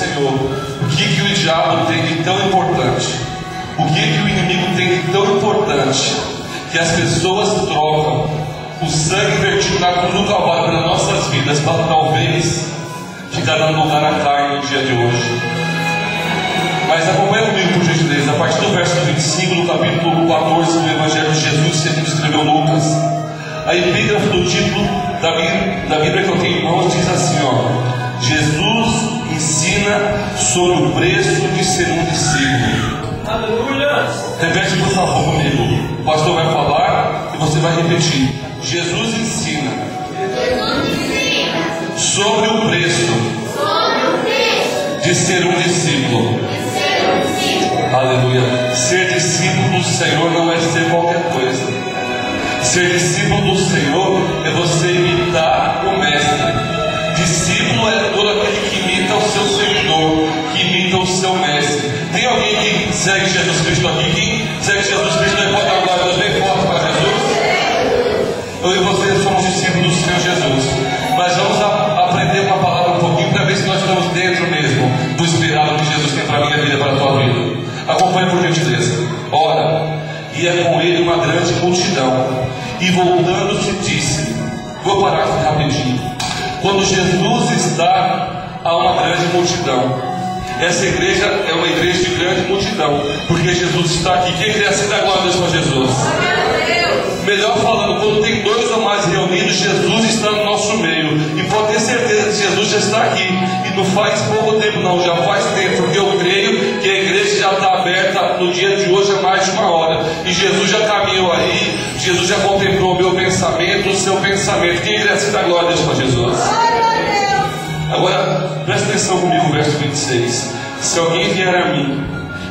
Senhor, o que o diabo tem de tão importante? O que o inimigo tem de tão importante que as pessoas trocam o sangue vertido na cruz do Calvário pelas nossas vidas para talvez ficar dando lugar à carne no dia de hoje? Mas acompanha comigo, por gentileza, a partir do verso 25 do capítulo 14 do Evangelho de Jesus, segundo escreveu Lucas. A epígrafe do título da Bíblia que eu tenho em mãos diz assim, ó: Jesus ensina sobre o preço de ser um discípulo. Aleluia! Repete por favor comigo. O pastor vai falar e você vai repetir. Jesus ensina sobre o preço de ser um discípulo. Aleluia. Ser discípulo do Senhor não é ser qualquer coisa. Ser discípulo do Senhor é você imitar o mestre. Discípulo é todo aquele que imita o seu seguidor, que imita o seu mestre. Tem alguém que segue Jesus Cristo aqui? Quem segue Jesus Cristo pode dar glória a Deus bem forte para Jesus? Eu e você somos discípulos do Senhor Jesus. Mas vamos aprender com a palavra um pouquinho para ver se nós estamos dentro mesmo do esperado que Jesus tem para a minha vida e para a tua vida. Acompanhe por gentileza. Ora, ia com ele uma grande multidão, e voltando-se disse, vou parar aqui rapidinho. Quando Jesus está a uma grande multidão, essa igreja é uma igreja de grande multidão, porque Jesus está aqui. Quem quer se dar glória a Deus para Jesus? Melhor falando, quando tem dois ou mais reunidos, Jesus está no nosso meio. E pode ter certeza que Jesus já está aqui. E não faz pouco tempo não, já faz tempo. Porque eu creio que a igreja já está aberta no dia de hoje há mais de 1 hora. E Jesus já caminhou aí. Jesus já contemplou o meu pensamento, o seu pensamento. Quem quer se dar glória a Deus para Jesus? Agora, presta atenção comigo, verso 26. Se alguém vier a mim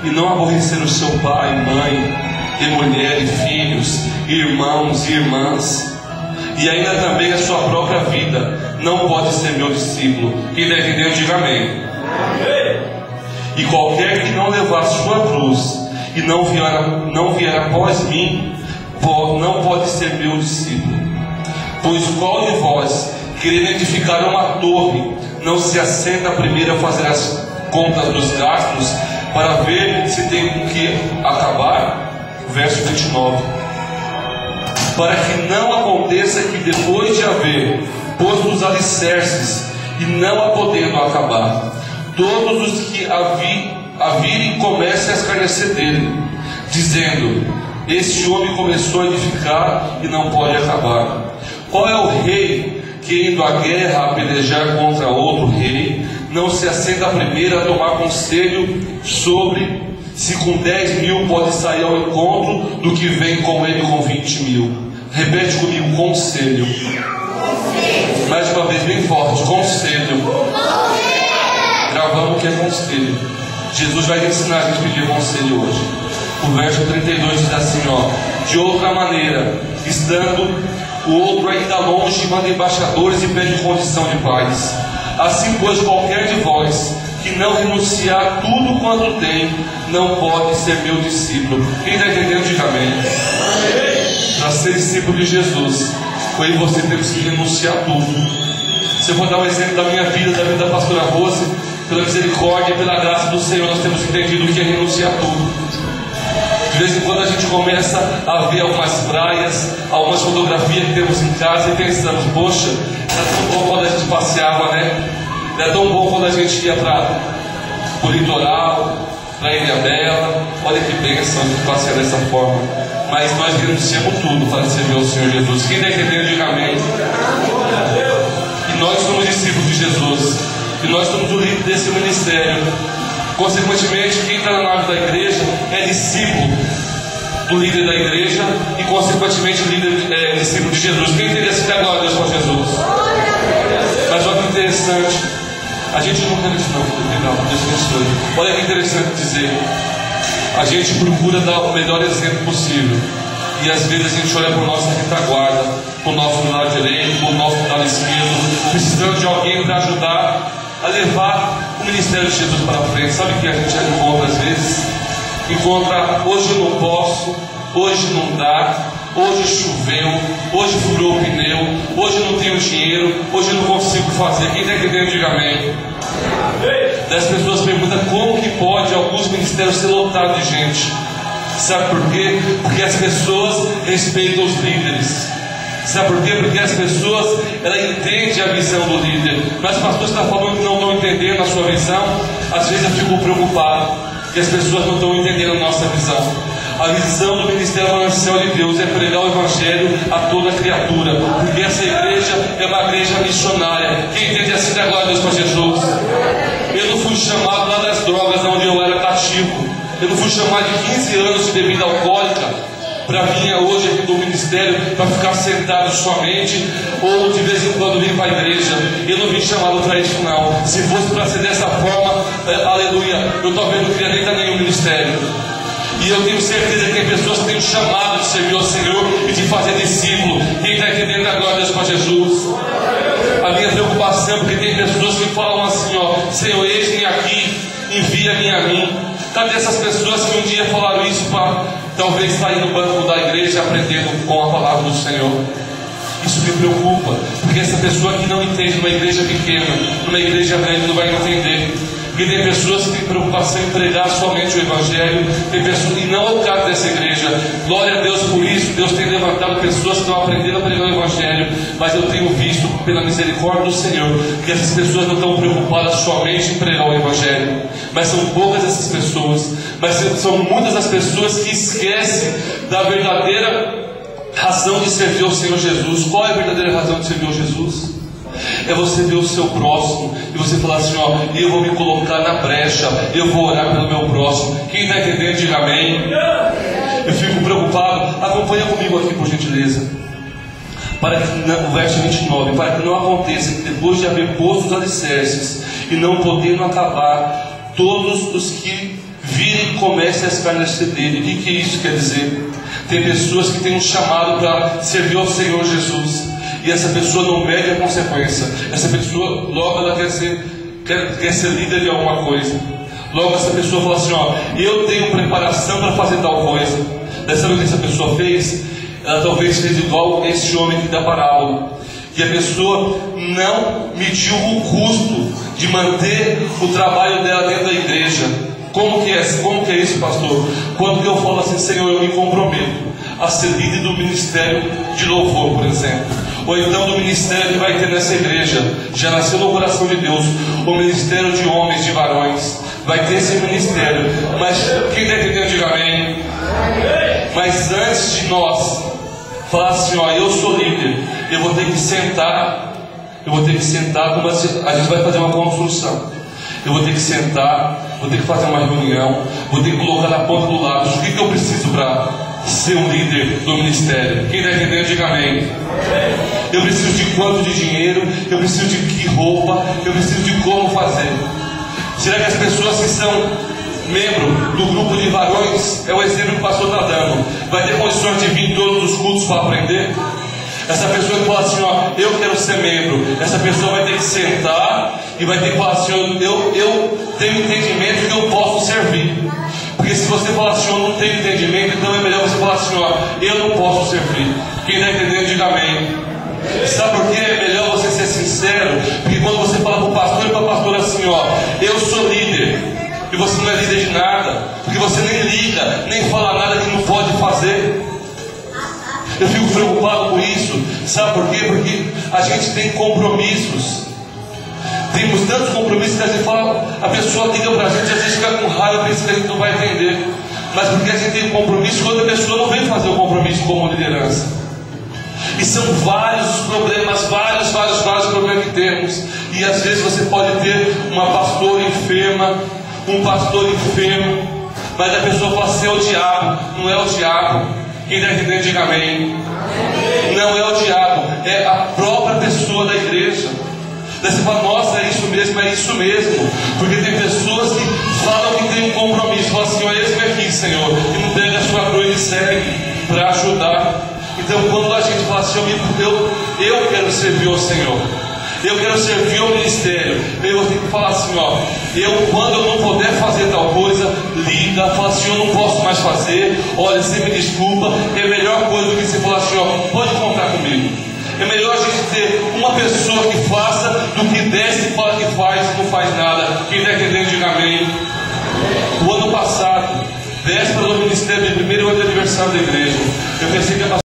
e não aborrecer o seu pai, mãe, e mulher, e filhos, irmãos e irmãs, e ainda também a sua própria vida, não pode ser meu discípulo. Quem der entender, diga amém. E qualquer que não levar sua cruz e não vier após mim, não pode ser meu discípulo. Pois qual de vós, querendo edificar uma torre, não se assenta primeiro a fazer as contas dos gastos, para ver se tem com que acabar? Verso 29. Para que não aconteça que depois de haver posto os alicerces e não a podendo acabar, todos os que a virem comecem a escarnecer dele, dizendo: este homem começou a edificar e não pode acabar. Qual é o rei que, indo à guerra a pelejar contra outro rei, não se assenta primeiro a tomar conselho sobre se com 10 mil pode sair ao encontro do que vem com ele com 20 mil? Repete comigo: conselho. Mais uma vez, bem forte: conselho. Gravamos o que é conselho. Jesus vai ensinar a gente a pedir conselho hoje. O verso 32 diz assim, ó: de outra maneira, estando o outro ainda longe, manda embaixadores e pede condição de paz. Assim, pois, qualquer de vós que não renunciar a tudo quanto tem, não pode ser meu discípulo. Quem está entendendo, diga amém. Para ser discípulo de Jesus, eu e você temos que renunciar a tudo. Se eu for dar um exemplo da minha vida, da vida da pastora Rose, pela misericórdia e pela graça do Senhor, nós temos entendido o que é renunciar a tudo. De vez em quando a gente começa a ver algumas praias, algumas fotografias que temos em casa e pensamos: poxa, era tão bom quando a gente passeava, né? Era tão bom quando a gente ia para o litoral, para a Ilha Bela. Olha que bênção de passear dessa forma. Mas nós renunciamos tudo para servir ao Senhor Jesus. Quem está entendendo, diga amém. E nós somos discípulos de Jesus, e nós somos o líder desse ministério. Consequentemente, quem está na nave da igreja é discípulo do líder da igreja, e consequentemente o líder é discípulo de Jesus. Quem entende esse glória a Deus com Jesus? Mas olha que interessante, a gente não quer isso não, Deus abençoe. Olha que interessante dizer, a gente procura dar o melhor exemplo possível, e às vezes a gente olha para a nossa retaguarda, para o nosso lado direito, para o nosso lado esquerdo, precisando de alguém para ajudar a levar o ministério de Jesus para frente. Sabe o que a gente encontra às vezes? Encontra: hoje eu não posso, hoje não dá, hoje choveu, hoje furou o pneu, hoje não tenho dinheiro, hoje não consigo fazer. Quem está entendendo, diga amém. As pessoas perguntam como que pode alguns ministérios ser lotados de gente. Sabe por quê? Porque as pessoas respeitam os líderes. Sabe por quê? Porque as pessoas, ela entende a visão do líder. Mas o pastor está falando que não estão entendendo a sua visão. Às vezes eu fico preocupado, que as pessoas não estão entendendo a nossa visão. A visão do Ministério Manancial de Deus é pregar o Evangelho a toda criatura, porque essa igreja é uma igreja missionária. Quem entende assim da glória a Deus para Jesus? Eu não fui chamado lá das drogas, onde eu era cativo. Eu não fui chamado de 15 anos de bebida alcoólica para vir hoje aqui do ministério para ficar sentado somente, ou de vez em quando vir para a igreja. Eu não vim chamado para isso, não. Se fosse para ser dessa forma, aleluia, eu talvez não queria nem estar em nenhum ministério. E eu tenho certeza que tem pessoas que têm o chamado de servir ao Senhor e de fazer discípulo. Quem está entendendo a glória a Deus para Jesus? A minha preocupação é porque tem pessoas que falam assim, ó: Senhor, eis-me aqui, envia-me a mim. Cadê essas pessoas que um dia falaram isso para talvez sair no banco da igreja aprendendo com a palavra do Senhor? Isso me preocupa, porque essa pessoa que não entende numa igreja pequena, numa igreja grande, não vai entender. Porque tem pessoas que têm preocupação em pregar somente o Evangelho, tem pessoas, e não é o caso dessa igreja. Glória a Deus por isso. Deus tem levantado pessoas que estão aprendendo a pregar o Evangelho. Mas eu tenho visto, pela misericórdia do Senhor, que essas pessoas não estão preocupadas somente em pregar o Evangelho. Mas são poucas essas pessoas. Mas são muitas as pessoas que esquecem da verdadeira razão de servir ao Senhor Jesus. Qual é a verdadeira razão de servir ao Jesus? É você ver o seu próximo e você falar assim, ó: eu vou me colocar na brecha, eu vou orar pelo meu próximo. Quem está entendendo, diga amém. Eu fico preocupado. Acompanha comigo aqui, por gentileza. Para que, no verso 29, para que não aconteça que depois de haver posto os alicerces e não podendo acabar, todos os que virem comecem a escarnecer dele. O que isso quer dizer? Tem pessoas que têm um chamado para servir ao Senhor Jesus, e essa pessoa não mede a consequência. Essa pessoa, logo ela quer ser líder de alguma coisa. Logo essa pessoa fala assim, ó: eu tenho preparação para fazer tal coisa. Dessa vez que essa pessoa fez, ela talvez fez igual esse homem que dá parábola, que a pessoa não mediu o custo de manter o trabalho dela dentro da igreja. Como que é isso, pastor? Quando eu falo assim, Senhor, eu me comprometo a ser líder do ministério de louvor, por exemplo, ou então do ministério que vai ter nessa igreja, já nasceu no coração de Deus, o ministério de homens, de varões, vai ter esse ministério. Mas quem está entendendo, diga amém. Mas antes de nós falar assim, ó: eu sou líder, eu vou ter que sentar, como a gente vai fazer uma construção. Eu vou ter que sentar, vou ter que fazer uma reunião, vou ter que colocar na ponta do lápis o que eu preciso para ser um líder do ministério. Quem está entendendo, diga amém. Eu preciso de quanto de dinheiro, eu preciso de que roupa, eu preciso de como fazer. Será que as pessoas que são membro do grupo de varões, é o exemplo que o pastor está dando, vai ter condições de vir em todos os cultos para aprender? Essa pessoa que fala assim, ó: eu quero ser membro, essa pessoa vai ter que sentar e vai ter que falar assim, eu tenho entendimento que eu posso servir. Porque se você falar assim, eu não tenho entendimento, então é melhor você falar assim, ó: eu não posso servir. Quem está entendendo, diga amém. Sabe por que é melhor você ser sincero? Porque quando você fala para o pastor e para a pastora assim, ó: eu sou líder, e você não é líder de nada, porque você nem liga, nem fala nada que não pode fazer. Eu fico preocupado com isso. Sabe por quê? Porque a gente tem compromissos. Temos tantos compromissos que a gente fala, a pessoa liga para a gente, às vezes fica com raiva, pensa que a gente não vai entender. Mas porque a gente tem um compromisso, quando a pessoa não vem fazer o compromisso como liderança. E são vários os problemas, vários problemas que temos. E às vezes você pode ter uma pastora enferma, um pastor enfermo, mas a pessoa fala assim, é o diabo. Não é o diabo. Quem está entendendo, diga amém. Não é o diabo, é a própria pessoa da igreja. Daí você fala, nossa, é isso mesmo. Porque tem pessoas que falam que tem um compromisso, falam assim, olha, esse aqui, Senhor, e não pega a sua cruz e segue para ajudar. Então quando a gente fala assim, eu quero servir ao Senhor, eu quero servir ao ministério, eu vou ter que falar assim, ó: quando eu não puder fazer tal coisa, liga, fala assim, eu não posso mais fazer, olha, você me desculpa. É a melhor coisa do que você falar assim, ó: pode contar comigo. É melhor a gente ter uma pessoa que faça do que 10 que fala que faz e não faz nada. Quem está entendendo, diga amém. O ano passado, véspera do ministério, de primeiro ano de aniversário da igreja, eu pensei que a